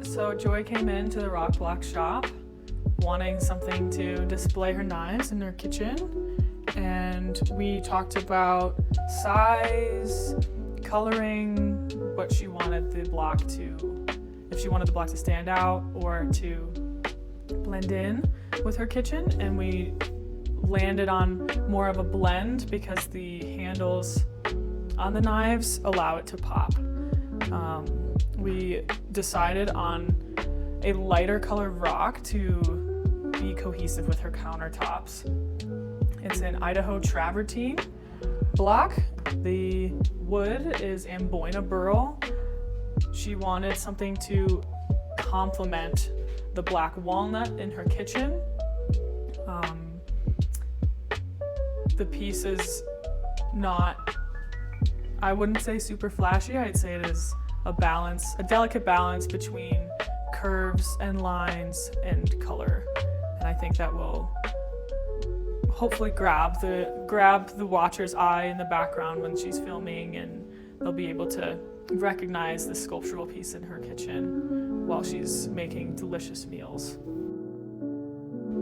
So Joy came into the rock block shop wanting something to display her knives in her kitchen, and we talked about size, coloring, what she wanted the block to, if she wanted the block to stand out or to blend in with her kitchen, and we landed on more of a blend because the handles on the knives allow it to pop. We decided on a lighter colored rock to be cohesive with her countertops. It's an Idaho travertine block. The wood is amboyna burl. She wanted something to complement the black walnut in her kitchen. The piece is not, I wouldn't say super flashy. I'd say it is a delicate balance between curves and lines and color. And I think that will hopefully grab the watcher's eye in the background when she's filming, and they'll be able to recognize the sculptural piece in her kitchen while she's making delicious meals.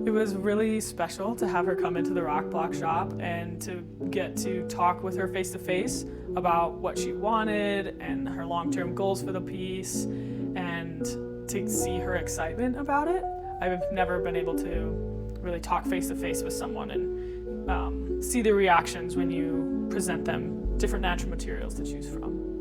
It was really special to have her come into the rock block shop and to get to talk with her face to face about what she wanted and her long-term goals for the piece, and to see her excitement about it. I've never been able to really talk face to face with someone and see the reactions when you present them different natural materials to choose from.